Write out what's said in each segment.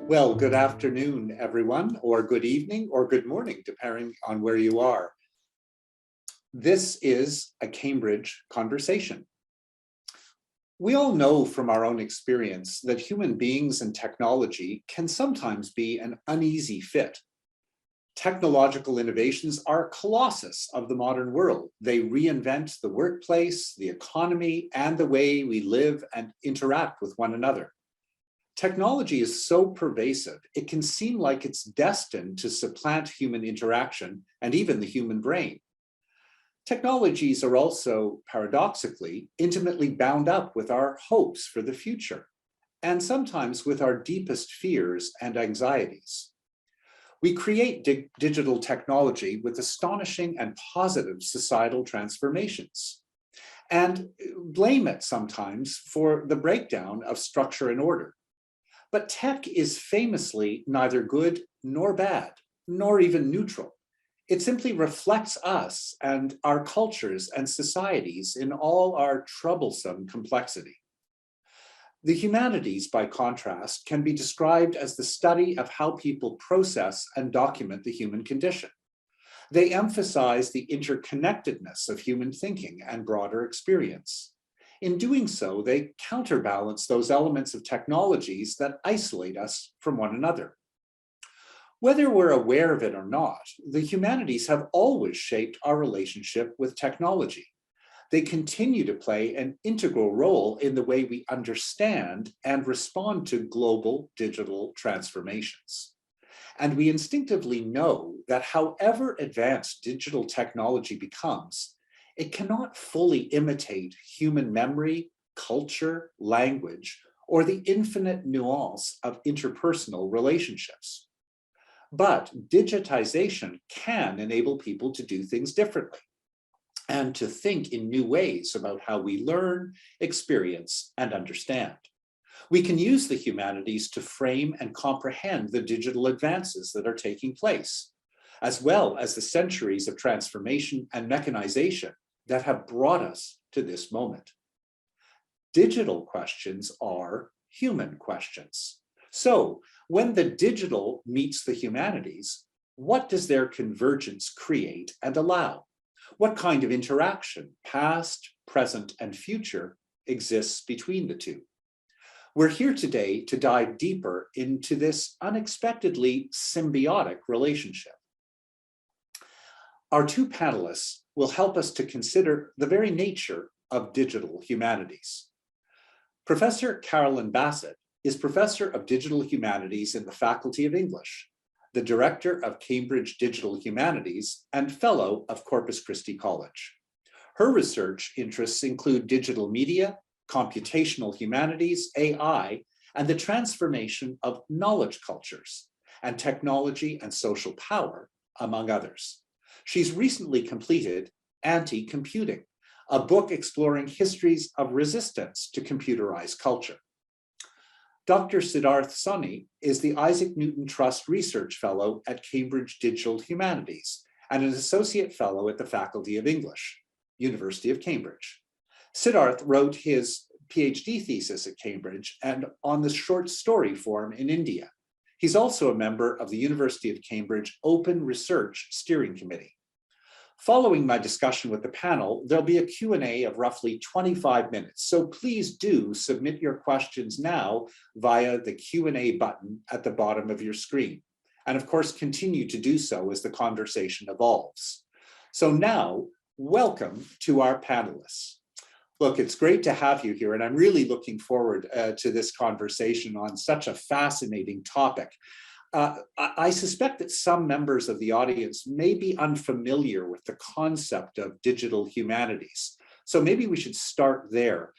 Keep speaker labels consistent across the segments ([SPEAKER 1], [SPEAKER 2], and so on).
[SPEAKER 1] Well, good afternoon, everyone, or good evening, or good morning, depending on where you are. This is a Cambridge conversation. We all know from our own experience that human beings and technology can sometimes be an uneasy fit. Technological innovations are a colossus of the modern world. They reinvent the workplace, the economy, and the way we live and interact with one another. Technology is so pervasive, it can seem like it's destined to supplant human interaction and even the human brain. Technologies are also, paradoxically, intimately bound up with our hopes for the future, and sometimes with our deepest fears and anxieties. We create digital technology with astonishing and positive societal transformations, and blame it sometimes for the breakdown of structure and order. But tech is famously neither good nor bad, nor even neutral. It simply reflects us and our cultures and societies in all our troublesome complexity. The humanities, by contrast, can be described as the study of how people process and document the human condition. They emphasize the interconnectedness of human thinking and broader experience. In doing so, they counterbalance those elements of technologies that isolate us from one another. Whether we're aware of it or not, the humanities have always shaped our relationship with technology. They continue to play an integral role in the way we understand and respond to global digital transformations. And we instinctively know that however advanced digital technology becomes, it cannot fully imitate human memory, culture, language, or the infinite nuance of interpersonal relationships. But digitization can enable people to do things differently and to think in new ways about how we learn, experience, and understand. We can use the humanities to frame and comprehend the digital advances that are taking place, as well as the centuries of transformation and mechanization that have brought us to this moment. Digital questions are human questions. So when the digital meets the humanities, what does their convergence create and allow? What kind of interaction, past, present, and future, exists between the two? We're here today to dive deeper into this unexpectedly symbiotic relationship. Our two panelists will help us to consider the very nature of digital humanities. Professor Carolyn Bassett is Professor of Digital Humanities in the Faculty of English, the Director of Cambridge Digital Humanities, and Fellow of Corpus Christi College. Her research interests include digital media, computational humanities, AI, and the transformation of knowledge cultures, and technology and social power, among others. She's recently completed Anti-Computing, a book exploring histories of resistance to computerized culture. Dr. Siddharth Soni is the Isaac Newton Trust Research Fellow at Cambridge Digital Humanities and an Associate Fellow at the Faculty of English, University of Cambridge. Siddharth wrote his PhD thesis at Cambridge and on the short story form in India. He's also a member of the University of Cambridge Open Research Steering Committee. Following my discussion with the panel, there'll be a Q&A of roughly 25 minutes. So please do submit your questions now via the Q&A button at the bottom of your screen. And of course, continue to do so as the conversation evolves. So now, welcome to our panelists. Look, it's great to have you here, and I'm really looking forward to this conversation on such a fascinating topic. I suspect that some members of the audience may be unfamiliar with the concept of digital humanities. So maybe we should start there.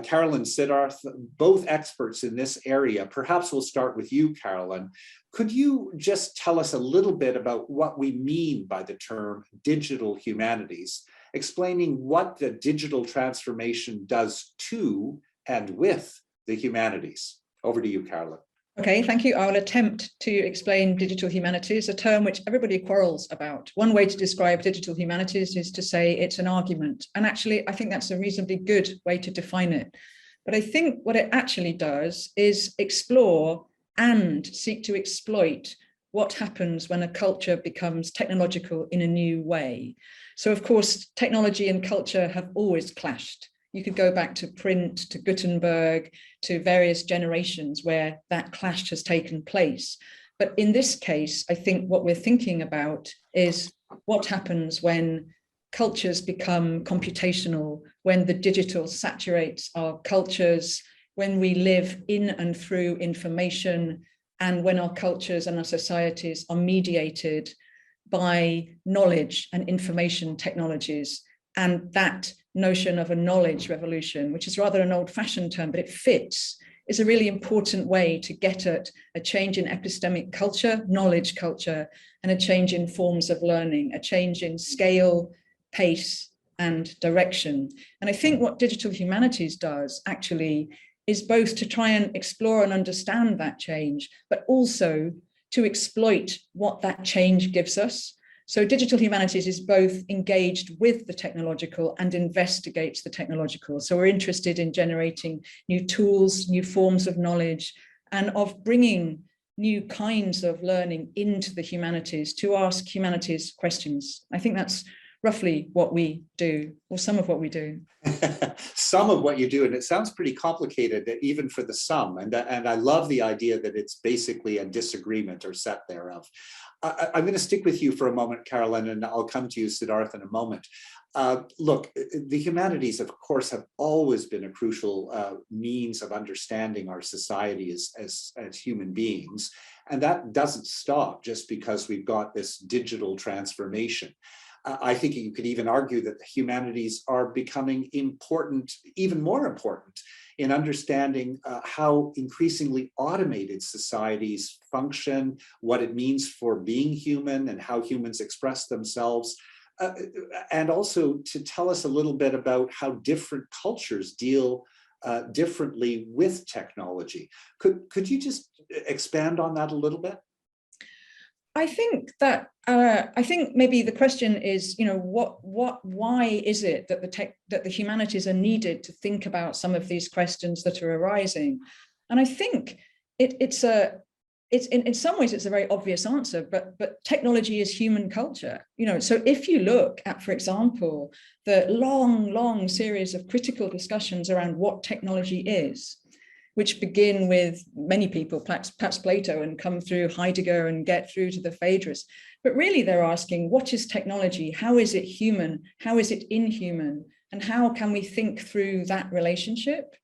[SPEAKER 1] Carolyn, Siddharth, both experts in this area. Perhaps we'll start with you, Carolyn. Could you just tell us a little bit about what we mean by the term digital humanities, explaining what the digital transformation does to and with the humanities? Over to you, Carolyn.
[SPEAKER 2] Okay, thank you. I'll attempt to explain digital humanities, a term which everybody quarrels about. One way to describe digital humanities is to say it's an argument. And actually, I think that's a reasonably good way to define it. But I think what it actually does is explore and seek to exploit what happens when a culture becomes technological in a new way. So of course, technology and culture have always clashed. You could go back to print, to Gutenberg, to various generations where that clash has taken place. But in this case, I think what we're thinking about is what happens when cultures become computational, when the digital saturates our cultures, when we live in and through information, and when our cultures and our societies are mediated by knowledge and information technologies. And that notion of a knowledge revolution, which is rather an old-fashioned term, but it fits, is a really important way to get at a change in epistemic culture, knowledge culture, and a change in forms of learning, a change in scale, pace, and direction. And I think what digital humanities does actually is both to try and explore and understand that change, but also to exploit what that change gives us. So digital humanities is both engaged with the technological and investigates the technological. So we're interested in generating new tools, new forms of knowledge, and of bringing new kinds of learning into the humanities to ask humanities questions. I think that's roughly what we do, or some of what we do.
[SPEAKER 1] Some of what you do, and it sounds pretty complicated even for the some, and I love the idea that it's basically a disagreement or set thereof. I'm going to stick with you for a moment, Carolyn, and I'll come to you, Siddharth, in a moment. Look, the humanities, of course, have always been a crucial means of understanding our society as human beings, and that doesn't stop just because we've got this digital transformation. I think you could even argue that the humanities are becoming important, even more important, in understanding how increasingly automated societies function, what it means for being human and how humans express themselves, and also to tell us a little bit about how different cultures deal differently with technology. Could you just expand on that a little bit?
[SPEAKER 2] I think that maybe the question is, why is it that the humanities are needed to think about some of these questions that are arising? And I think it's in some ways it's a very obvious answer, but technology is human culture. So if you look at, for example, the long series of critical discussions around what technology is, which begin with many people, perhaps Plato, and come through Heidegger and get through to the Phaedrus. But really they're asking, what is technology? How is it human? How is it inhuman? And how can we think through that relationship?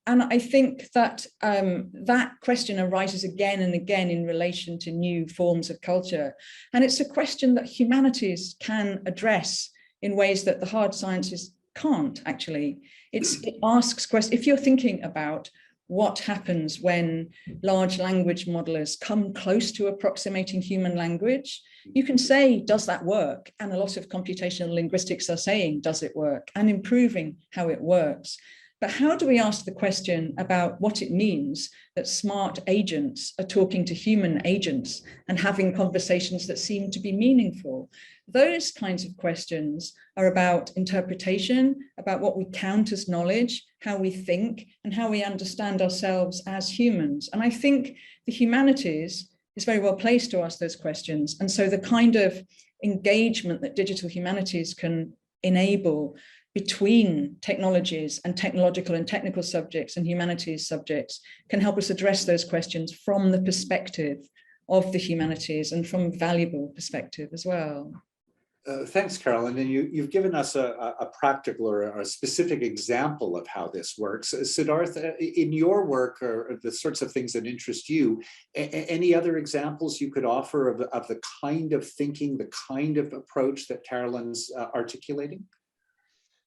[SPEAKER 2] And I think that that question arises again and again in relation to new forms of culture. And it's a question that humanities can address in ways that the hard sciences can't, actually. It asks questions. If you're thinking about what happens when large language modelers come close to approximating human language, you can say, does that work? And a lot of computational linguistics are saying, does it work? And improving how it works. But how do we ask the question about what it means that smart agents are talking to human agents and having conversations that seem to be meaningful? Those kinds of questions are about interpretation, about what we count as knowledge, how we think, and how we understand ourselves as humans. And I think the humanities is very well placed to ask those questions. And so the kind of engagement that digital humanities can enable between technologies and technological and technical subjects and humanities subjects can help us address those questions from the perspective of the humanities and from a valuable perspective as well.
[SPEAKER 1] Thanks, Carolyn. And you've given us a practical or a specific example of how this works. Siddharth, in your work or the sorts of things that interest you, any other examples you could offer of the kind of thinking, the kind of approach that Carolyn's articulating?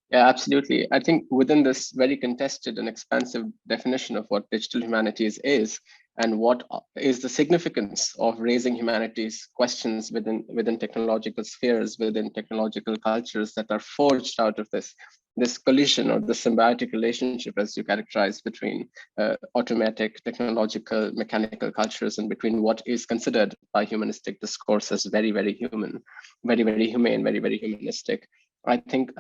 [SPEAKER 3] Yeah, absolutely. I think within this very contested and expansive definition of what digital humanities is and what is the significance of raising humanities questions within technological spheres, within technological cultures that are forged out of this collision or the symbiotic relationship, as you characterize, between automatic, technological, mechanical cultures and between what is considered by humanistic discourse as very, very human, very, very humane, very, very humanistic. I think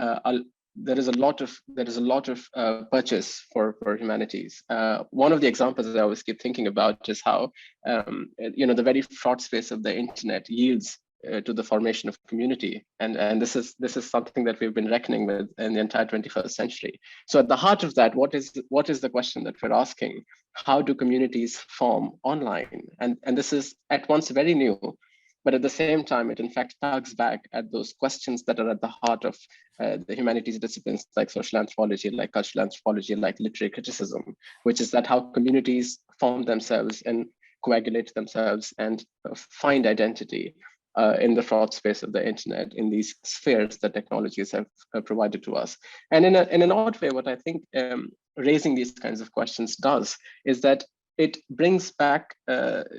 [SPEAKER 3] there is a lot of purchase for humanities. One of the examples that I always keep thinking about is how the very fraud space of the internet yields to the formation of community, and this is something that we've been reckoning with in the entire 21st century. So at the heart of that, what is the question that we're asking? How do communities form online? And this is at once very new, but at the same time, it in fact tugs back at those questions that are at the heart of the humanities disciplines like social anthropology, like cultural anthropology, like literary criticism, which is that how communities form themselves and coagulate themselves and find identity in the fraud space of the internet, in these spheres that technologies have provided to us. And in an odd way, what I think raising these kinds of questions does is that it brings back, the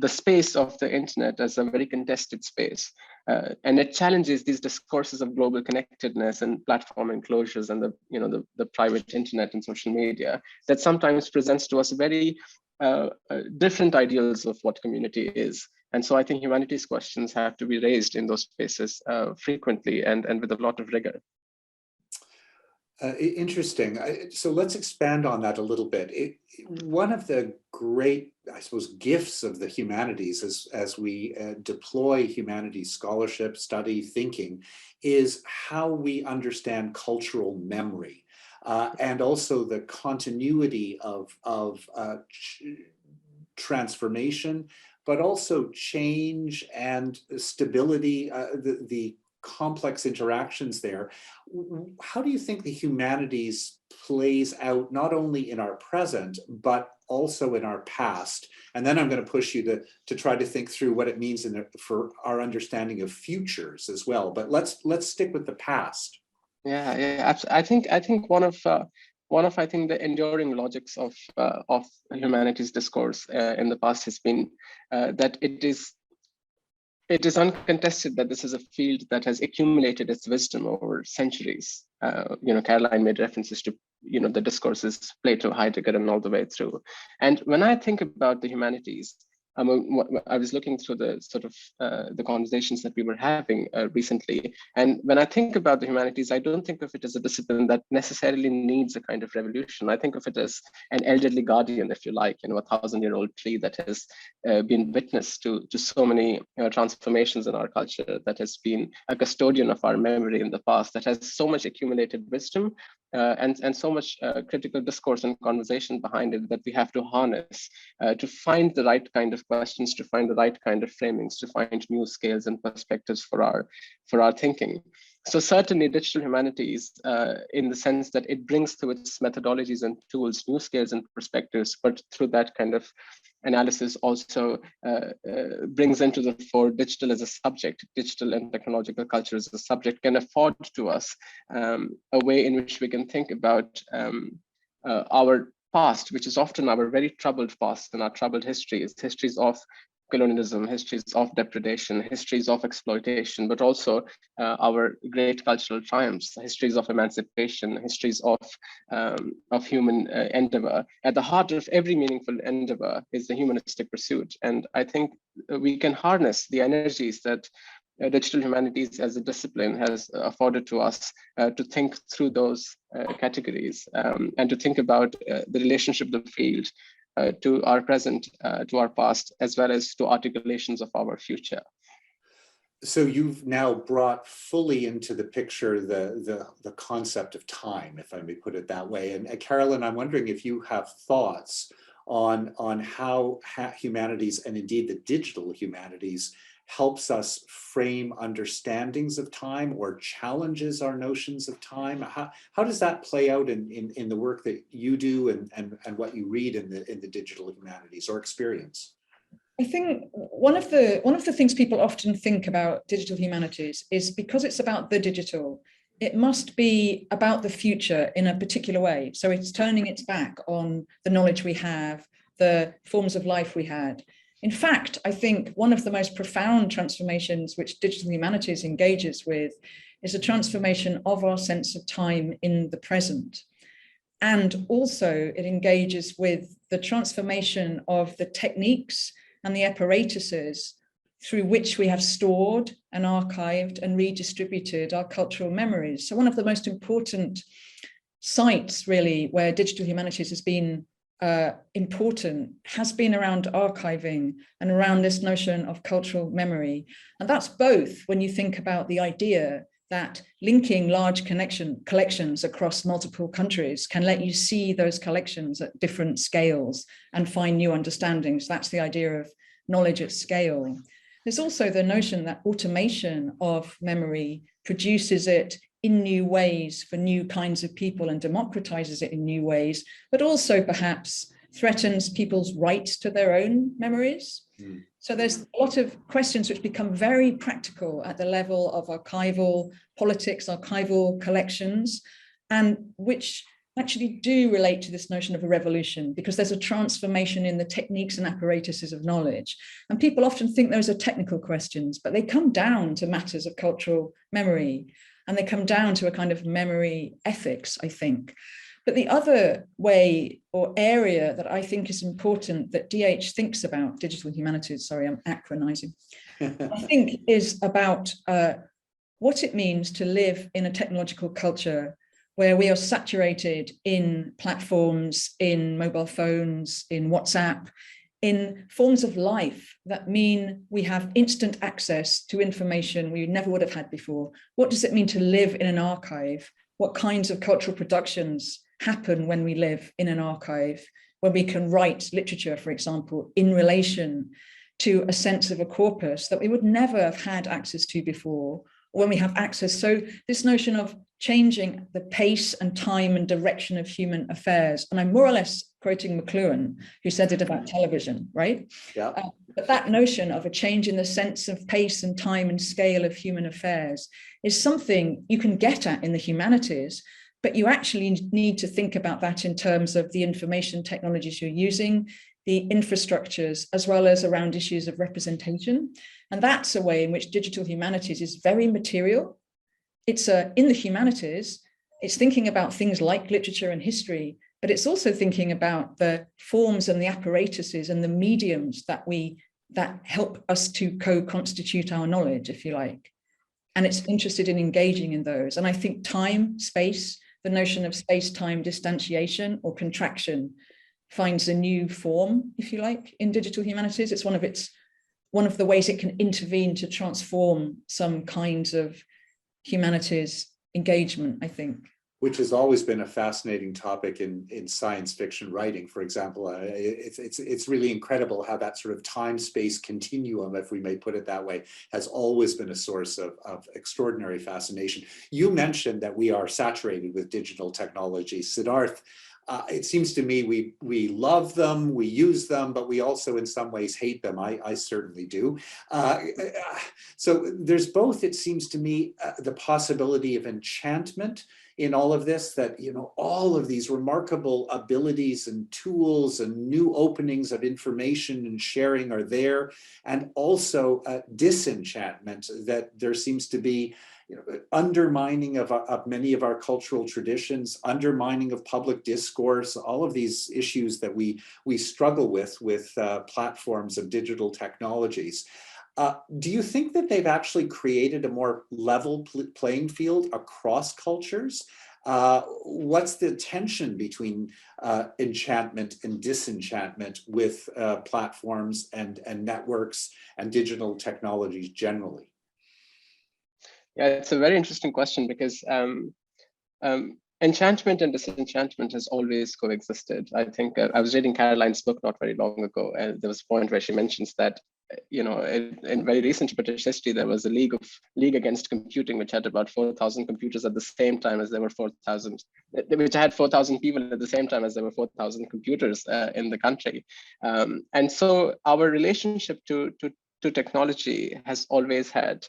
[SPEAKER 3] space of the internet as a very contested space, and it challenges these discourses of global connectedness and platform enclosures and the private internet and social media that sometimes presents to us very different ideals of what community is. And so I think humanities questions have to be raised in those spaces frequently and with a lot of rigor.
[SPEAKER 1] Interesting. So let's expand on that a little bit. One of the great, I suppose, gifts of the humanities as we deploy humanities scholarship, study, thinking, is how we understand cultural memory. And also the continuity of transformation, but also change and stability, the complex interactions there. How do you think the humanities plays out not only in our present, but also in our past? And then I'm going to push you to try to think through what it means for our understanding of futures as well. But let's stick with the past.
[SPEAKER 3] Yeah, I think one of I think the enduring logics of humanities discourse in the past has been that it is uncontested that this is a field that has accumulated its wisdom over centuries. Caroline made references to the discourses, Plato, Heidegger, and all the way through. And when I think about the humanities, I was looking through the sort of the conversations that we were having recently. And when I think about the humanities, I don't think of it as a discipline that necessarily needs a kind of revolution. I think of it as an elderly guardian, if you like, a 1,000-year-old tree that has been witness to so many transformations in our culture, that has been a custodian of our memory in the past, that has so much accumulated wisdom and so much critical discourse and conversation behind it that we have to harness to find the right kind of questions, to find the right kind of framings, to find new scales and perspectives for our thinking. So certainly digital humanities, in the sense that it brings through its methodologies and tools new scales and perspectives, but through that kind of analysis also brings into the fore digital as a subject, digital and technological culture as a subject, can afford to us a way in which we can think about our past, which is often our very troubled past and our troubled histories of colonialism, histories of depredation, histories of exploitation, but also our great cultural triumphs, histories of emancipation, histories of human endeavor. At the heart of every meaningful endeavor is the humanistic pursuit. And I think we can harness the energies that digital humanities as a discipline has afforded to us to think through those categories and to think about the relationship of the field to our present, to our past, as well as to articulations of our future.
[SPEAKER 1] So you've now brought fully into the picture the concept of time, if I may put it that way. And Carolyn, I'm wondering if you have thoughts on how humanities, and indeed the digital humanities, helps us frame understandings of time or challenges our notions of time. How does that play out in the work that you do and what you read in the digital humanities or experience?
[SPEAKER 2] I think one of the things people often think about digital humanities is because it's about the digital, it must be about the future in a particular way. So it's turning its back on the knowledge we have, the forms of life we had. In fact, I think one of the most profound transformations which digital humanities engages with is a transformation of our sense of time in the present. And also it engages with the transformation of the techniques and the apparatuses through which we have stored and archived and redistributed our cultural memories. So one of the most important sites, really, where digital humanities has been important has been around archiving and around this notion of cultural memory. And that's both when you think about the idea that linking large collections across multiple countries can let you see those collections at different scales and find new understandings. That's the idea of knowledge at scale. There's also the notion that automation of memory produces it in new ways for new kinds of people and democratizes it in new ways, but also perhaps threatens people's rights to their own memories. So there's a lot of questions which become very practical at the level of archival politics, archival collections, and which actually do relate to this notion of a revolution, because there's a transformation in the techniques and apparatuses of knowledge. And people often think those are technical questions, but they come down to matters of cultural memory, and they come down to a kind of memory ethics, I think. But the other way or area that I think is important that DH thinks about, digital humanities, sorry, I'm acronizing, I think is about what it means to live in a technological culture where we are saturated in platforms, in mobile phones, in WhatsApp, in forms of life that mean we have instant access to information we never would have had before. What does it mean to live in an archive? What kinds of cultural productions happen when we live in an archive, when we can write literature, for example, in relation to a sense of a corpus that we would never have had access to before, or when we have access. So this notion of changing the pace and time and direction of human affairs, and I'm more or less quoting McLuhan, who said it about television, right?
[SPEAKER 1] Yeah.
[SPEAKER 2] But that notion of a change in the sense of pace and time and scale of human affairs is something you can get at in the humanities, but you actually need to think about that in terms of the information technologies you're using, the infrastructures, as well as around issues of representation. And that's a way in which digital humanities is very material. It's in the humanities, it's thinking about things like literature and history, but it's also thinking about the forms and the apparatuses and the mediums that help us to co-constitute our knowledge, if you like. And it's interested in engaging in those. And I think time, space, the notion of space-time distantiation or contraction finds a new form, if you like, in digital humanities. It's one of the ways it can intervene to transform some kinds of humanities engagement, I think.
[SPEAKER 1] Which has always been a fascinating topic in science fiction writing, for example. It's really incredible how that sort of time-space continuum, if we may put it that way, has always been a source of extraordinary fascination. You mentioned that we are saturated with digital technology. Siddharth, it seems to me we love them, we use them, but we also in some ways hate them. I certainly do. So there's both, it seems to me, the possibility of enchantment in all of this, that, you know, all of these remarkable abilities and tools and new openings of information and sharing are there, and also disenchantment, that there seems to be, you know, undermining of many of our cultural traditions, undermining of public discourse, all of these issues that we struggle with platforms of digital technologies. Do you think that they've actually created a more level playing field across cultures? What's the tension between enchantment and disenchantment with platforms and networks and digital technologies generally?
[SPEAKER 3] Yeah, it's a very interesting question, because enchantment and disenchantment has always coexisted. I think I was reading Caroline's book not very long ago, and there was a point where she mentions that, you know, in very recent British history, there was a league against computing, which had about 4,000 computers at the same time as there were 4,000, which had 4,000 people at the same time as there were 4,000 computers in the country. And so our relationship to technology has always had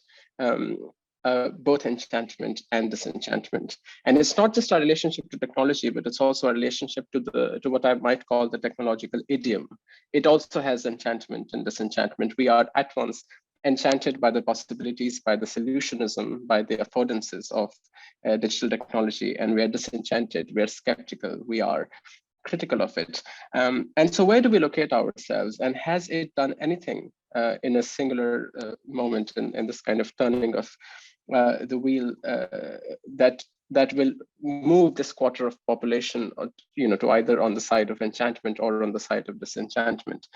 [SPEAKER 3] both enchantment and disenchantment. And it's not just our relationship to technology, but it's also our relationship to what I might call the technological idiom. It also has enchantment and disenchantment. We are at once enchanted by the possibilities, by the solutionism, by the affordances of digital technology, and we are disenchanted, we are skeptical, we are critical of it. And so where do we locate ourselves? And has it done anything in a singular moment in this kind of turning of the wheel that will move this quarter of population, to either on the side of enchantment or on the side of disenchantment.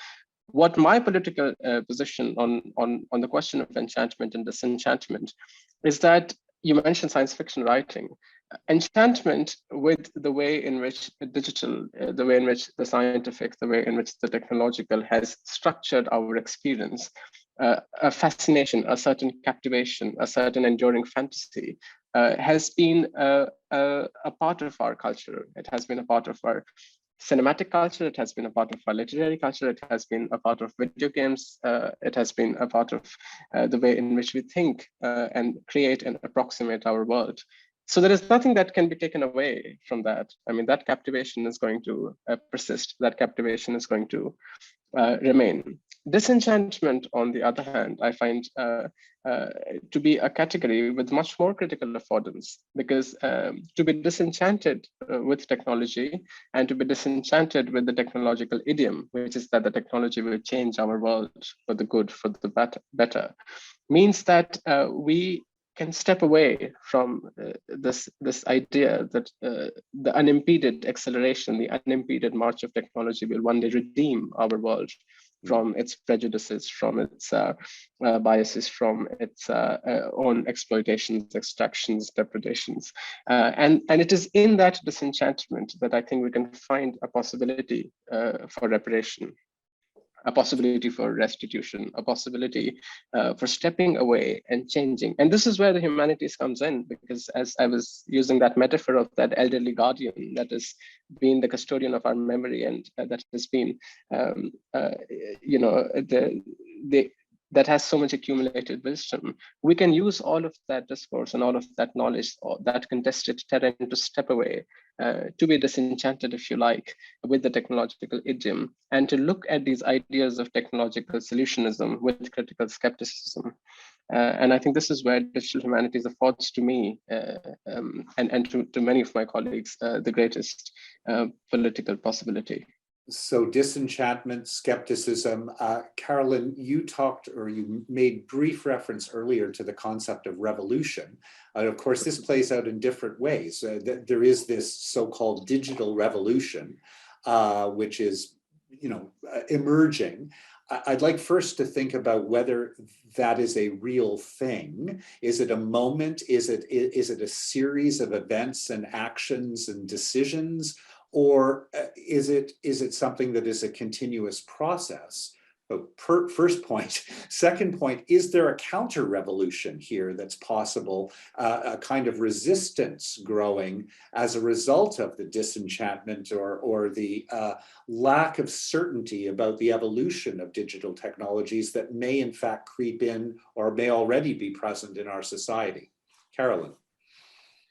[SPEAKER 3] What my political position on the question of enchantment and disenchantment is that you mentioned science fiction writing. Enchantment with the way in which digital, the way in which the scientific, the way in which the technological has structured our experience, a fascination, a certain captivation, a certain enduring fantasy has been a part of our culture. It has been a part of our cinematic culture, it has been a part of our literary culture, it has been a part of video games, it has been a part of the way in which we think and create and approximate our world. So there is nothing that can be taken away from that. I mean, that captivation is going to persist, that captivation is going to remain. Disenchantment, on the other hand, I find to be a category with much more critical affordance, because to be disenchanted with technology and to be disenchanted with the technological idiom, which is that the technology will change our world for the good, for the better, means that we can step away from this idea that the unimpeded acceleration, the unimpeded march of technology will one day redeem our world from its prejudices, from its biases, from its own exploitations, extractions, depredations. And it is in that disenchantment that I think we can find a possibility for reparation, a possibility for restitution, a possibility for stepping away and changing. And this is where the humanities comes in, because as I was using that metaphor of that elderly guardian that has been the custodian of our memory and that has been, that has so much accumulated wisdom, we can use all of that discourse and all of that knowledge, or that contested terrain, to step away, to be disenchanted, if you like, with the technological idiom, and to look at these ideas of technological solutionism with critical skepticism. And I think this is where digital humanities affords to me and to many of my colleagues the greatest political possibility.
[SPEAKER 1] So disenchantment, skepticism. Carolyn, you talked, or you made brief reference earlier to the concept of revolution. And of course, this plays out in different ways. There is this so-called digital revolution, which is, emerging. I'd like first to think about whether that is a real thing. Is it a moment? Is it a series of events and actions and decisions? Or is it something that is a continuous process? First point. Second point, is there a counter revolution here that's possible, a kind of resistance growing as a result of the disenchantment or the lack of certainty about the evolution of digital technologies that may in fact creep in or may already be present in our society? Carolyn.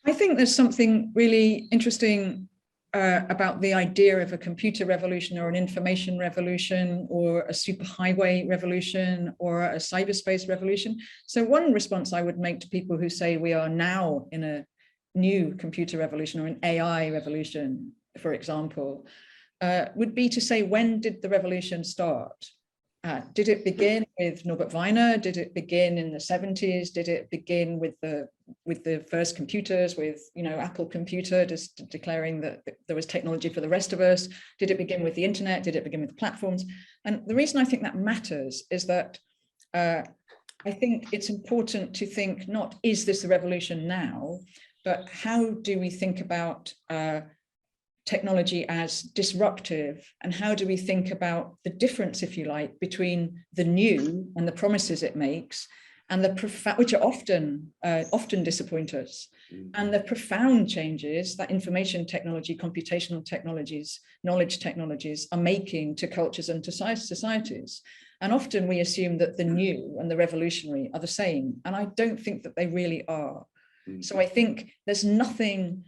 [SPEAKER 2] I think there's something really interesting about the idea of a computer revolution or an information revolution or a superhighway revolution or a cyberspace revolution. So one response I would make to people who say we are now in a new computer revolution or an AI revolution, for example, would be to say, when did the revolution start? Did it begin with Norbert Wiener? Did it begin in the 70s? Did it begin with the first computers, with Apple Computer just declaring that there was technology for the rest of us? Did it begin with the internet? Did it begin with platforms? And the reason I think that matters is that I think it's important to think not, is this a revolution now, but how do we think about technology as disruptive, and how do we think about the difference, if you like, between the new and the promises it makes, and the which are often disappoint us, and the profound changes that information technology, computational technologies, knowledge technologies are making to cultures and to societies. And often we assume that the new and the revolutionary are the same, and I don't think that they really are. So I think there's nothing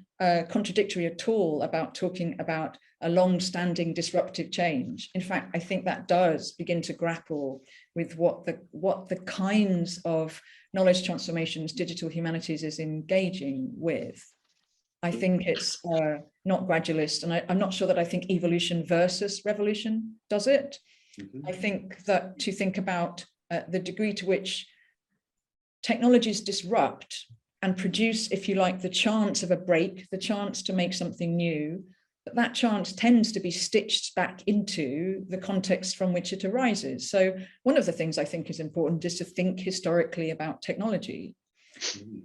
[SPEAKER 2] contradictory at all about talking about a long-standing disruptive change. In fact, I think that does begin to grapple with what the kinds of knowledge transformations digital humanities is engaging with. I think it's not gradualist, and I'm not sure that I think evolution versus revolution does it. I think that to think about the degree to which technologies disrupt and produce, if you like, the chance of a break, the chance to make something new, but that chance tends to be stitched back into the context from which it arises. So one of the things I think is important is to think historically about technology.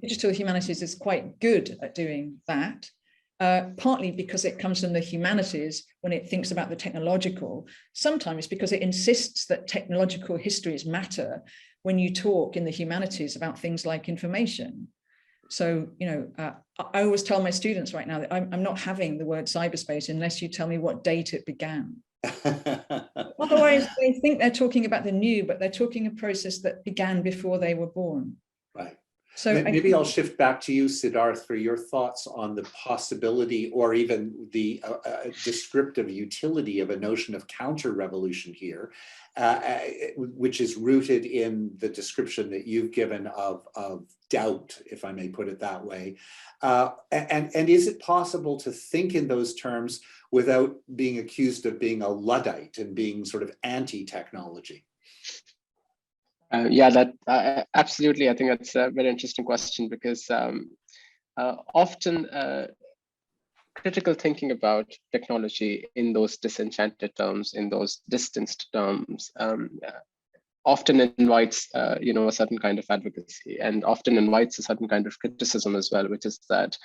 [SPEAKER 2] Digital humanities is quite good at doing that, partly because it comes from the humanities when it thinks about the technological, sometimes because it insists that technological histories matter when you talk in the humanities about things like information. So, I always tell my students right now that I'm not having the word cyberspace unless you tell me what date it began. Otherwise, they think they're talking about the new, but they're talking a process that began before they were born.
[SPEAKER 1] Right.
[SPEAKER 2] So
[SPEAKER 1] maybe I'll shift back to you, Siddharth, for your thoughts on the possibility or even the descriptive utility of a notion of counter-revolution here, which is rooted in the description that you've given of doubt, if I may put it that way. And is it possible to think in those terms without being accused of being a Luddite and being sort of anti-technology?
[SPEAKER 3] Absolutely. I think that's a very interesting question because often critical thinking about technology in those disenchanted terms, in those distanced terms, often invites a certain kind of advocacy, and often invites a certain kind of criticism as well, which is that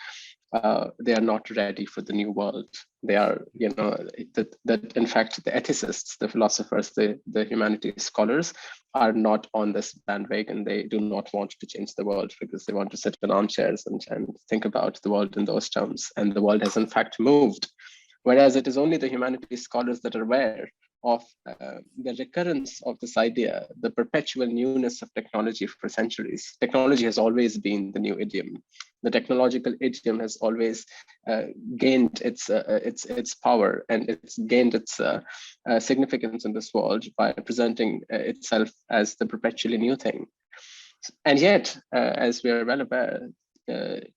[SPEAKER 3] they are not ready for the new world. They are, that in fact the ethicists, the philosophers, the humanities scholars are not on this bandwagon. They do not want to change the world because they want to sit in armchairs and think about the world in those terms. And the world has in fact moved. Whereas it is only the humanities scholars that are aware of the recurrence of this idea, the perpetual newness of technology for centuries. Technology has always been the new idiom. The technological idiom has always gained its power, and it's gained its significance in this world by presenting itself as the perpetually new thing. And yet, as we are well aware,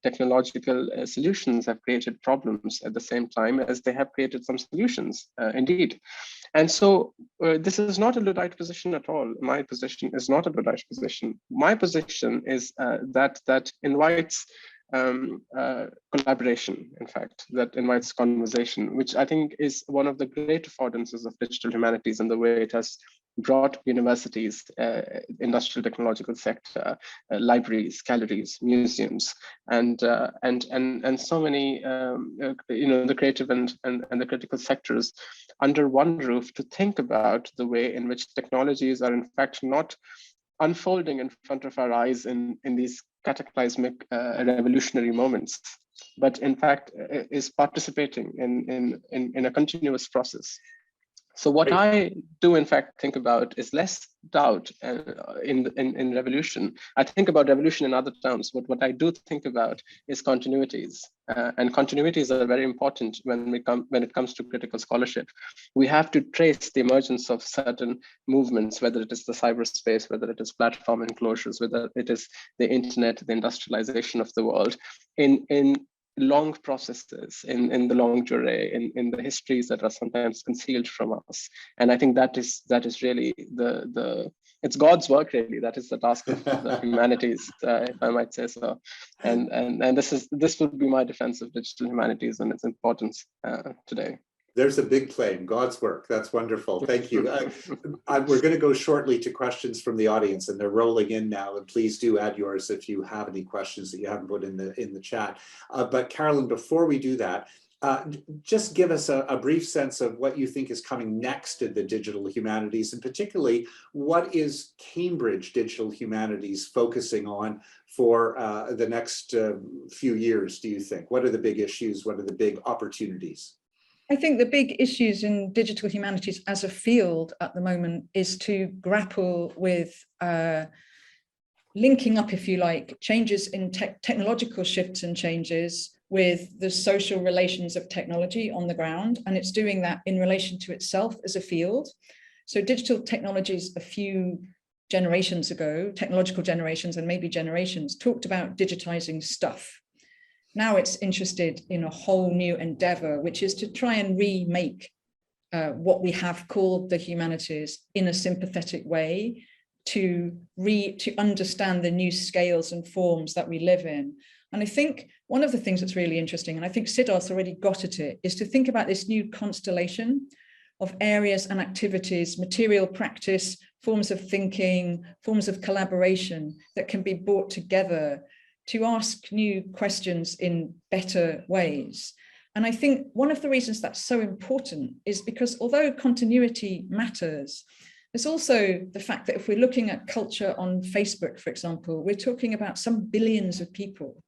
[SPEAKER 3] technological solutions have created problems at the same time as they have created some solutions, indeed. And so this is not a Luddite position at all. My position is not a Luddite position. My position is that invites collaboration, in fact, that invites conversation, which I think is one of the great affordances of digital humanities and the way it has brought universities, industrial technological sector, libraries, galleries, museums, and so many, the creative and the critical sectors under one roof to think about the way in which technologies are in fact not unfolding in front of our eyes in these cataclysmic revolutionary moments, but in fact is participating in a continuous process. So what I do in fact think about is less doubt in revolution. I think about revolution in other terms, but what I do think about is continuities, and continuities are very important when it comes to critical scholarship. We have to trace the emergence of certain movements, whether it is the cyberspace, whether it is platform enclosures, whether it is the internet, the industrialization of the world, in long processes, in the long durée, in the histories that are sometimes concealed from us. And I think that is really it's God's work, really. That is the task of the humanities, if I might say so. And this would be my defense of digital humanities and its importance today.
[SPEAKER 1] There's a big claim, God's work. That's wonderful. Thank you. We're going to go shortly to questions from the audience, and they're rolling in now. And please do add yours if you have any questions that you haven't put in the chat. But Carolyn, before we do that, just give us a brief sense of what you think is coming next in the digital humanities, and particularly what is Cambridge Digital Humanities focusing on for the next few years, do you think? What are the big issues? What are the big opportunities?
[SPEAKER 2] I think the big issues in digital humanities as a field at the moment is to grapple with linking up, if you like, changes in technological shifts and changes with the social relations of technology on the ground. And it's doing that in relation to itself as a field. So digital technologies a few generations ago, technological generations and maybe generations, talked about digitizing stuff. Now it's interested in a whole new endeavor, which is to try and remake what we have called the humanities in a sympathetic way, to understand the new scales and forms that we live in. And I think one of the things that's really interesting, and I think Siddharth already got at it, is to think about this new constellation of areas and activities, material practice, forms of thinking, forms of collaboration that can be brought together to ask new questions in better ways. And I think one of the reasons that's so important is because although continuity matters, there's also the fact that if we're looking at culture on Facebook, for example, we're talking about some billions of people.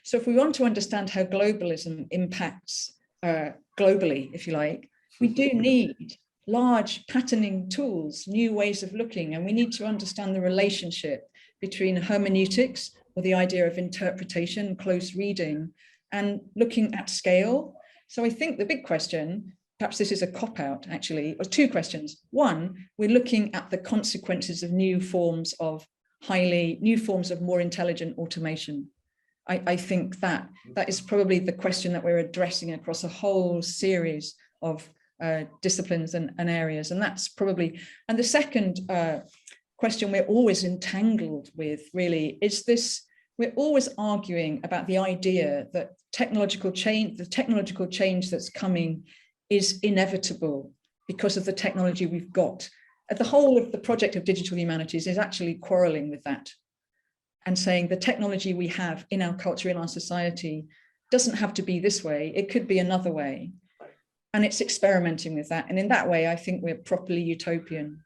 [SPEAKER 2] So if we want to understand how globalism impacts globally, if you like, we do need large patterning tools, new ways of looking, and we need to understand the relationship between hermeneutics, or the idea of interpretation, close reading, and looking at scale. So I think the big question, perhaps this is a cop-out actually, or two questions. One, we're looking at the consequences of new forms of more intelligent automation. I think that is probably the question that we're addressing across a whole series of disciplines and areas. And that's probably, and the second question we're always entangled with really is this, we're always arguing about the idea that the technological change that's coming is inevitable because of the technology we've got. The whole of the project of digital humanities is actually quarreling with that and saying the technology we have in our culture, in our society, doesn't have to be this way, it could be another way. And it's experimenting with that. And in that way, I think we're properly utopian.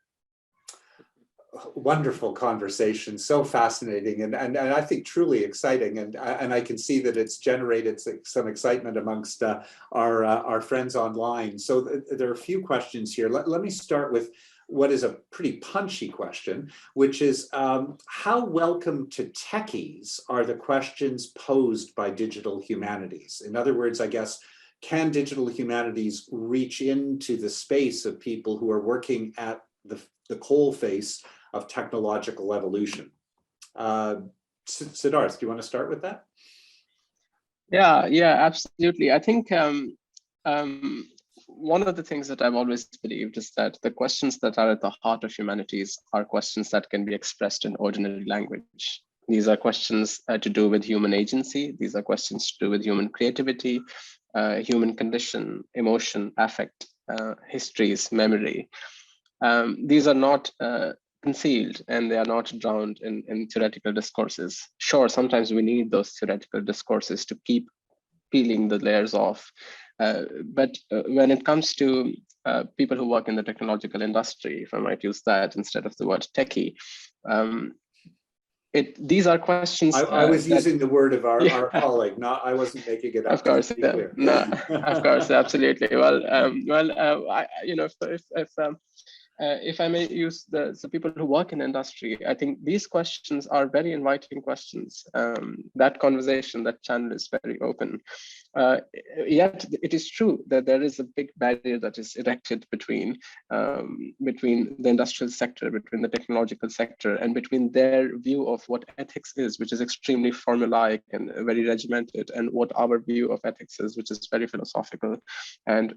[SPEAKER 1] Wonderful conversation, so fascinating, and I think truly exciting, and I can see that it's generated some excitement amongst our friends online. So there are a few questions here. Let me start with what is a pretty punchy question, which is how welcome to techies are the questions posed by digital humanities? In other words, I guess, can digital humanities reach into the space of people who are working at the coalface of technological evolution? Siddharth, do you want to start with that?
[SPEAKER 3] Yeah, absolutely. I think one of the things that I've always believed is that the questions that are at the heart of humanities are questions that can be expressed in ordinary language. These are questions to do with human agency. These are questions to do with human creativity, human condition, emotion, affect, histories, memory. These are not concealed, and they are not drowned in theoretical discourses. Sure, sometimes we need those theoretical discourses to keep peeling the layers off. But when it comes to people who work in the technological industry, if I might use that instead of the word techie, these are questions.
[SPEAKER 1] I was using the word of our colleague. I wasn't making it up.
[SPEAKER 3] Of course, no, of course, absolutely. Well, if I may use the people who work in industry, I think these questions are very inviting questions. That conversation, that channel is very open. Yet it is true that there is a big barrier that is erected between the industrial sector, between the technological sector, and between their view of what ethics is, which is extremely formulaic and very regimented, and what our view of ethics is, which is very philosophical and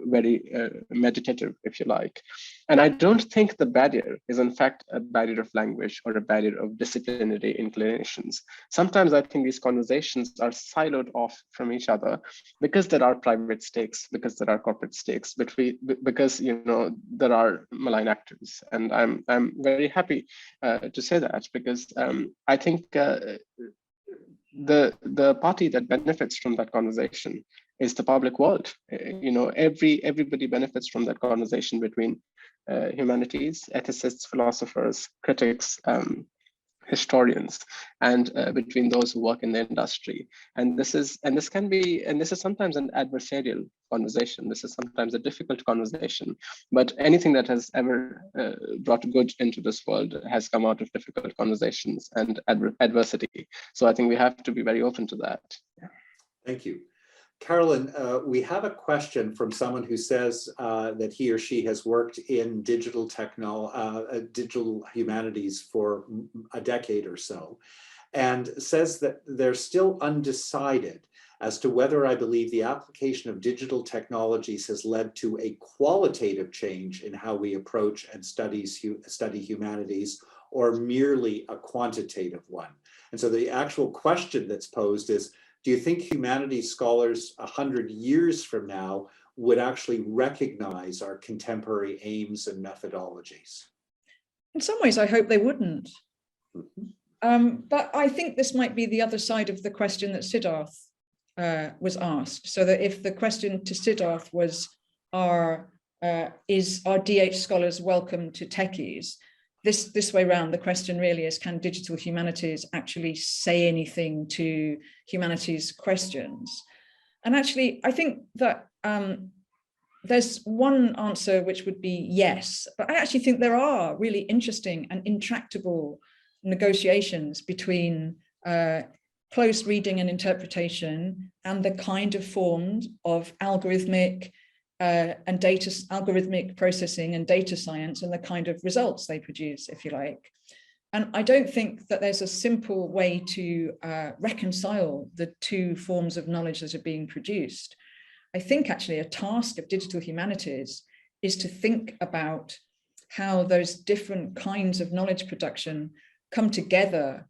[SPEAKER 3] very meditative, if you like. And I don't think the barrier is in fact a barrier of language or a barrier of disciplinary inclinations. Sometimes I think these conversations are siloed off from each other because there are private stakes, because there are corporate stakes, because there are malign actors. And I'm very happy to say that, because I think the party that benefits from that conversation is the public world. Everybody benefits from that conversation between humanities, ethicists, philosophers, critics, historians, and between those who work in the industry. And this is sometimes an adversarial conversation. This is sometimes a difficult conversation, but anything that has ever brought good into this world has come out of difficult conversations and adversity. So I think we have to be very open to that. Yeah.
[SPEAKER 1] Thank you. Carolyn, we have a question from someone who says that he or she has worked in digital humanities for a decade or so, and says that they're still undecided as to whether I believe the application of digital technologies has led to a qualitative change in how we approach and study humanities, or merely a quantitative one? And so the actual question that's posed is, do you think humanities scholars 100 years from now would actually recognize our contemporary aims and methodologies?
[SPEAKER 2] In some ways, I hope they wouldn't.
[SPEAKER 1] Mm-hmm.
[SPEAKER 2] But I think this might be the other side of the question that Siddharth was asked. So that if the question to Siddharth was, are DH scholars welcome to techies? This way round, the question really is, can digital humanities actually say anything to humanities questions? And actually, I think that there's one answer which would be yes, but I actually think there are really interesting and intractable negotiations between close reading and interpretation and the kind of forms of algorithmic algorithmic processing and data science and the kind of results they produce, if you like. And I don't think that there's a simple way to reconcile the two forms of knowledge that are being produced. I think actually a task of digital humanities is to think about how those different kinds of knowledge production come together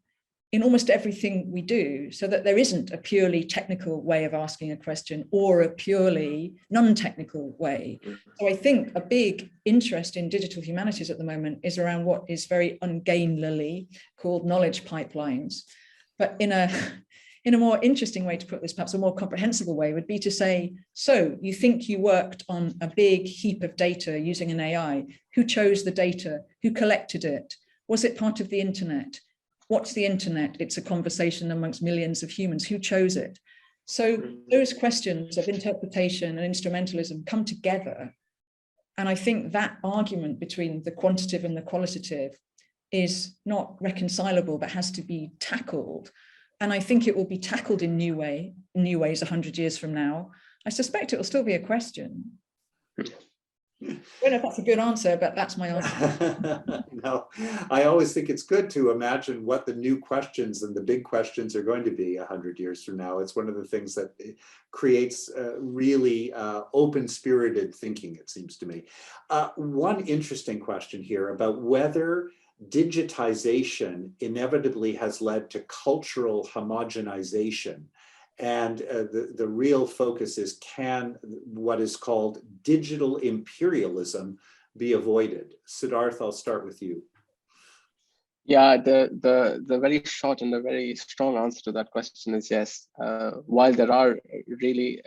[SPEAKER 2] in almost everything we do, so that there isn't a purely technical way of asking a question or a purely non-technical way. So I think a big interest in digital humanities at the moment is around what is very ungainlily called knowledge pipelines. But in a more interesting way to put this, perhaps a more comprehensible way, would be to say, so you think you worked on a big heap of data using an AI. Who chose the data? Who collected it? Was it part of the internet? What's the internet? It's a conversation amongst millions of humans. Who chose it? So those questions of interpretation and instrumentalism come together. And I think that argument between the quantitative and the qualitative is not reconcilable, but has to be tackled. And I think it will be tackled in new ways 100 years from now. I suspect it will still be a question. I don't know if that's a good answer, but that's my answer.
[SPEAKER 1] No, I always think it's good to imagine what the new questions and the big questions are going to be 100 years from now. It's one of the things that creates really open-spirited thinking, it seems to me. One interesting question here about whether digitization inevitably has led to cultural homogenization. And the real focus is, can what is called digital imperialism be avoided? Siddharth, I'll start with you.
[SPEAKER 3] Yeah, the very short and the very strong answer to that question is yes. While there are really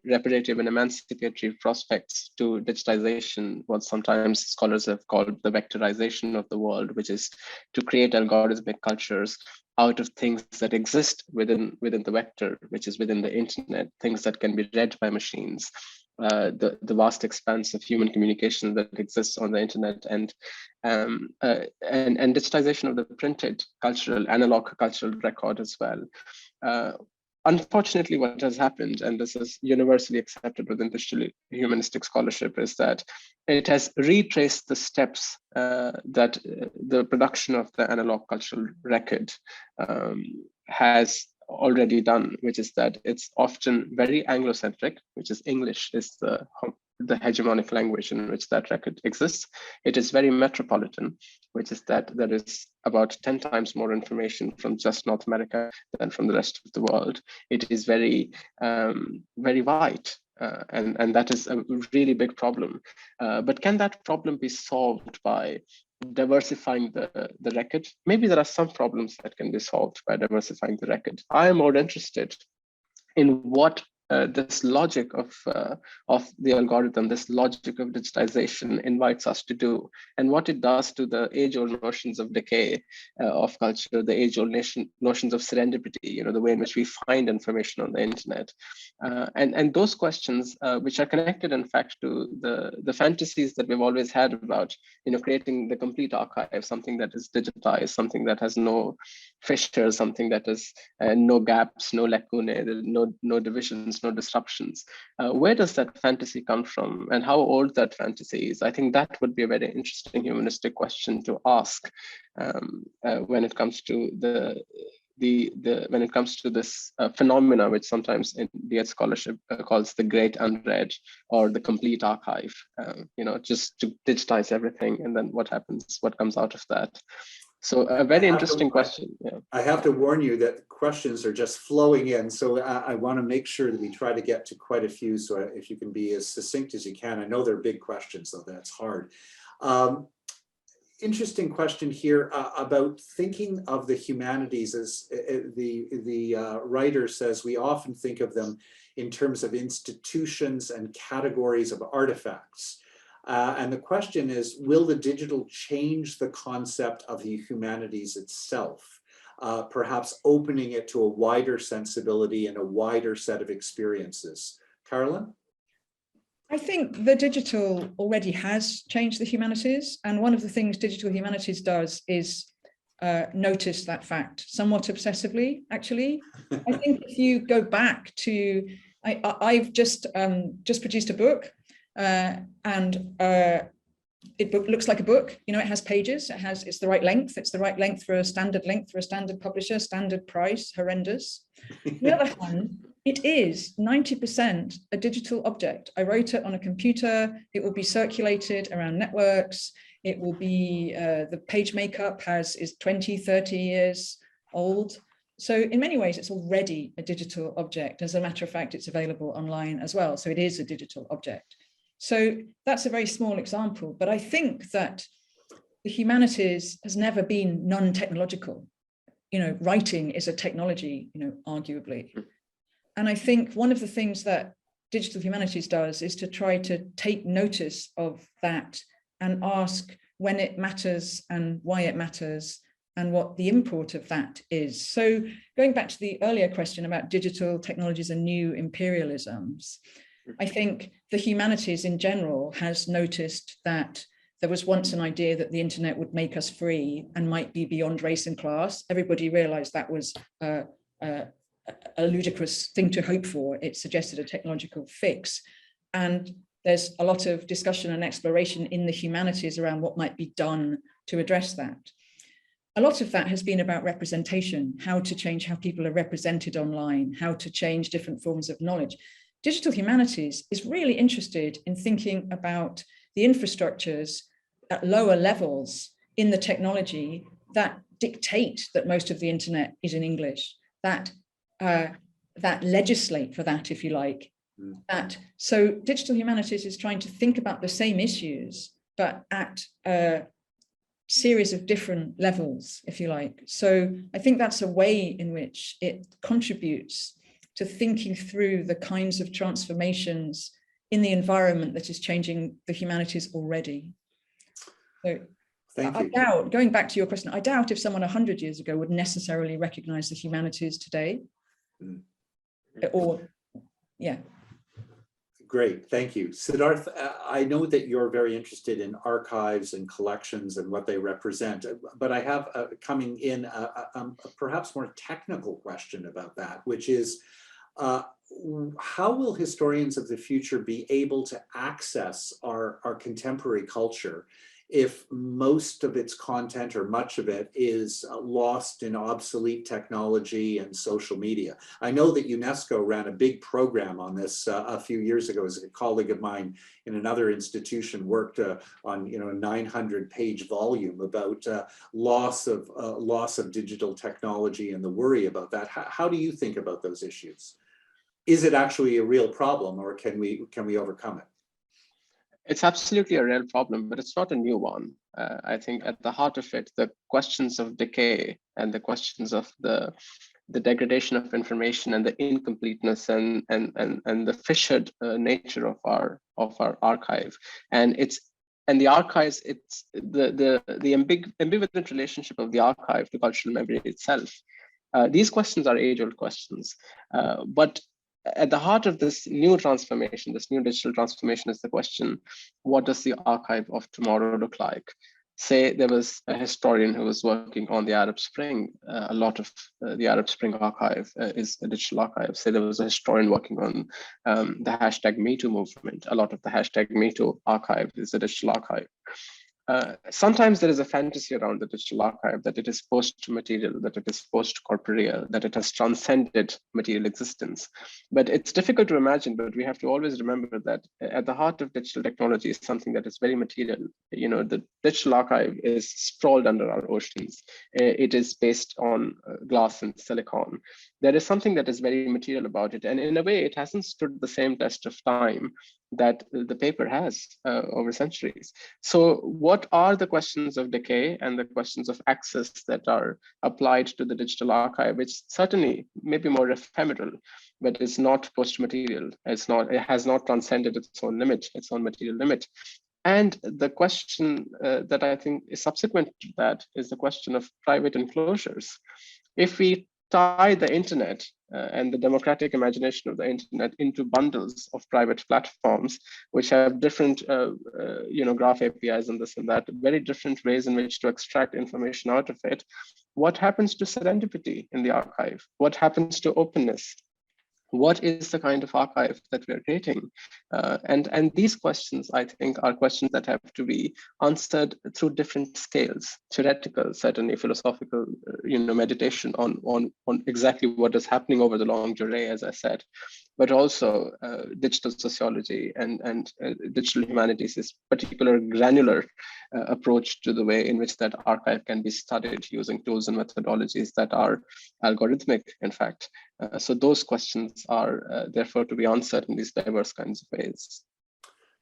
[SPEAKER 3] reparative and emancipatory prospects to digitization, what sometimes scholars have called the vectorization of the world, which is to create algorithmic cultures out of things that exist within the vector, which is within the internet, things that can be read by machines, the vast expanse of human communication that exists on the internet, and digitization of the printed analog cultural record as well. Unfortunately, what has happened, and this is universally accepted within digital humanistic scholarship, is that it has retraced the steps that the production of the analog cultural record has already done, which is that it's often very Anglo-centric, which is English is the hegemonic language in which that record exists. It is very metropolitan, which is that there is about 10 times more information from just North America than from the rest of the world. It is very, very white. And that is a really big problem. But can that problem be solved by diversifying the record? Maybe there are some problems that can be solved by diversifying the record. I am more interested in what this logic of the algorithm, this logic of digitization invites us to do, and what it does to the age-old notions of decay of culture, the age-old notions of serendipity, the way in which we find information on the internet, and those questions, which are connected, in fact, to the fantasies that we've always had about, creating the complete archive, something that is digitized, something that has no fissures, something that has no gaps, no lacunae, no divisions, no disruptions. Where does that fantasy come from, and how old that fantasy is? I think that would be a very interesting humanistic question to ask when it comes to the when it comes to this phenomena, which sometimes in DH scholarship calls the great unread or the complete archive, just to digitize everything, and then what happens, what comes out of that. So a very interesting question. Yeah.
[SPEAKER 1] I have to warn you that questions are just flowing in. So I want to make sure that we try to get to quite a few. So if you can be as succinct as you can. I know they're big questions, so that's hard. Interesting question here about thinking of the humanities as the writer says, we often think of them in terms of institutions and categories of artifacts. And the question is, will the digital change the concept of the humanities itself, perhaps opening it to a wider sensibility and a wider set of experiences? Carolyn?
[SPEAKER 2] I think the digital already has changed the humanities. And one of the things digital humanities does is notice that fact somewhat obsessively, actually. I think if you go back to, I've just produced a book. It looks like a book, it has pages, it's the right length, it's the right length for a standard publisher, standard price, horrendous. On the other hand, it is 90% a digital object. I wrote it on a computer, it will be circulated around networks, it will be, the page makeup is 20, 30 years old. So in many ways, it's already a digital object. As a matter of fact, it's available online as well. So it is a digital object. So that's a very small example, but I think that the humanities has never been non-technological. Writing is a technology, arguably. And I think one of the things that digital humanities does is to try to take notice of that and ask when it matters and why it matters and what the import of that is. So going back to the earlier question about digital technologies and new imperialisms, I think the humanities in general has noticed that there was once an idea that the internet would make us free and might be beyond race and class. Everybody realized that was a ludicrous thing to hope for. It suggested a technological fix. And there's a lot of discussion and exploration in the humanities around what might be done to address that. A lot of that has been about representation, how to change how people are represented online, how to change different forms of knowledge. Digital humanities is really interested in thinking about the infrastructures at lower levels in the technology that dictate that most of the internet is in English, that legislate for that, if you like. So digital humanities is trying to think about the same issues, but at a series of different levels, if you like. So I think that's a way in which it contributes to thinking through the kinds of transformations in the environment that is changing the humanities already. So
[SPEAKER 1] Thank you.
[SPEAKER 2] I doubt, going back to your question, I doubt if someone 100 years ago would necessarily recognize the humanities today.
[SPEAKER 1] Great, thank you. Siddharth, I know that you're very interested in archives and collections and what they represent, but I have coming in a perhaps more technical question about that, which is, how will historians of the future be able to access our contemporary culture if most of its content or much of it is lost in obsolete technology and social media? I know that UNESCO ran a big program on this a few years ago. As a colleague of mine in another institution worked on a 900-page volume about loss of digital technology and the worry about that. How do you think about those issues? Is it actually a real problem, or can we overcome it?
[SPEAKER 3] It's absolutely a real problem, but it's not a new one. I think at the heart of it, the questions of decay and the questions of the degradation of information and the incompleteness and the fissured nature of our archive, and the archives, it's the ambivalent relationship of the archive to cultural memory itself. These questions are age-old questions, but at the heart of this new transformation, this new digital transformation, is the question: what does the archive of tomorrow look like? Say there was a historian who was working on the Arab Spring. A lot of the Arab Spring archive is a digital archive. Say there was a historian working on the hashtag #MeToo movement. A lot of the hashtag #MeToo archive is a digital archive. Sometimes there is a fantasy around the digital archive that it is post-material, that it is post-corporeal, that it has transcended material existence. But it's difficult to imagine, but we have to always remember that at the heart of digital technology is something that is very material. You know, the digital archive is sprawled under our oceans. It is based on glass and silicon. There is something that is very material about it. And in a way, it hasn't stood the same test of time that the paper has over centuries. So what are the questions of decay and the questions of access that are applied to the digital archive, which certainly may be more ephemeral, but is not post-material. It has not transcended its own limit, its own material limit. And the question that I think is subsequent to that is the question of private enclosures. If we tie the internet and the democratic imagination of the internet into bundles of private platforms, which have different, graph APIs and this and that, very different ways in which to extract information out of it. What happens to serendipity in the archive? What happens to openness? What is the kind of archive that we are creating? And these questions, I think, are questions that have to be answered through different scales, theoretical, certainly philosophical, meditation on exactly what is happening over the long durée, as I said, but also digital sociology and digital humanities, this particular granular approach to the way in which that archive can be studied using tools and methodologies that are algorithmic, in fact. So those questions are therefore to be answered in these diverse kinds of ways.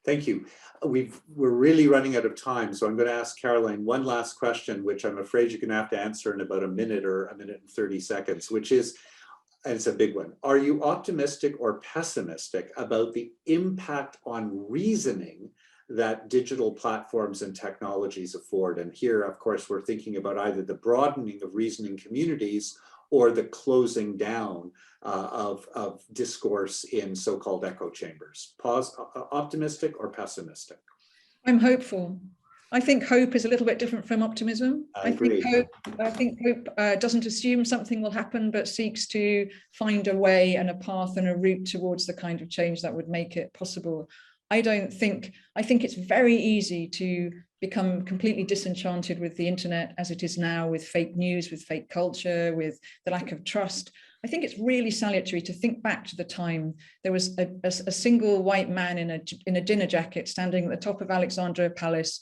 [SPEAKER 1] Thank you. We're really running out of time, so I'm going to ask Caroline one last question, which I'm afraid you're going to have to answer in about a minute or a minute and 30 seconds, which is, and it's a big one, are you optimistic or pessimistic about the impact on reasoning that digital platforms and technologies afford? And here, of course, we're thinking about either the broadening of reasoning communities or the closing down of discourse in so-called echo chambers. Optimistic or pessimistic?
[SPEAKER 2] I'm hopeful. I think hope is a little bit different from optimism.
[SPEAKER 1] I agree.
[SPEAKER 2] I think hope doesn't assume something will happen, but seeks to find a way and a path and a route towards the kind of change that would make it possible. I think it's very easy to become completely disenchanted with the internet as it is now, with fake news, with fake culture, with the lack of trust. I think it's really salutary to think back to the time there was a single white man in a dinner jacket standing at the top of Alexandria Palace,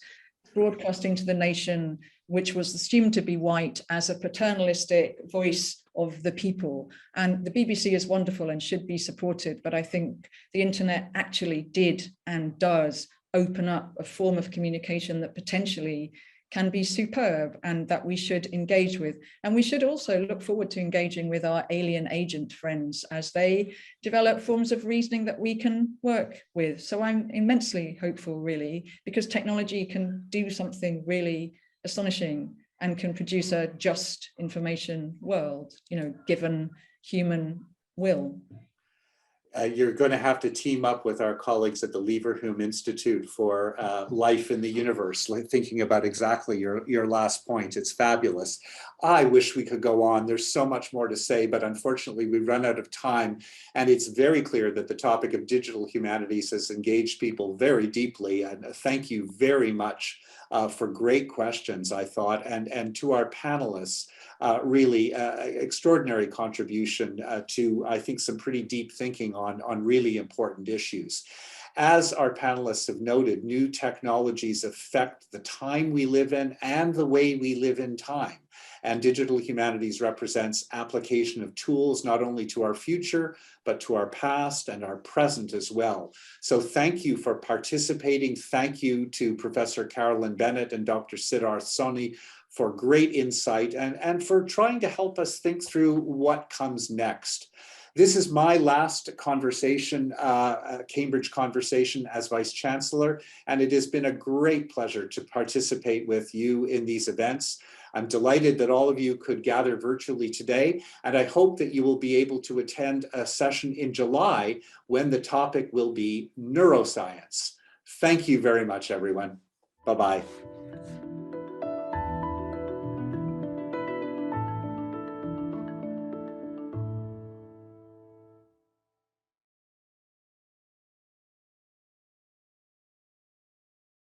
[SPEAKER 2] broadcasting to the nation, which was assumed to be white, as a paternalistic voice of the people. And the BBC is wonderful and should be supported, but I think the internet actually did and does open up a form of communication that potentially can be superb and that we should engage with. And we should also look forward to engaging with our alien agent friends as they develop forms of reasoning that we can work with. So I'm immensely hopeful, really, because technology can do something really astonishing and can produce a just information world, given human will.
[SPEAKER 1] You're going to have to team up with our colleagues at the Leverhulme Institute for Life in the Universe, thinking about exactly your last point. It's fabulous. I wish we could go on. There's so much more to say, but unfortunately we've run out of time. And it's very clear that the topic of digital humanities has engaged people very deeply. And thank you very much for great questions, I thought, and to our panelists. Really extraordinary contribution to, I think, some pretty deep thinking on really important issues. As our panelists have noted, new technologies affect the time we live in and the way we live in time. And digital humanities represents application of tools not only to our future, but to our past and our present as well. So thank you for participating. Thank you to Professor Carolyn Bennett and Dr. Siddharth Soni for great insight and for trying to help us think through what comes next. This is my last conversation, Cambridge conversation as Vice Chancellor, and it has been a great pleasure to participate with you in these events. I'm delighted that all of you could gather virtually today, and I hope that you will be able to attend a session in July when the topic will be neuroscience. Thank you very much, everyone. Bye-bye.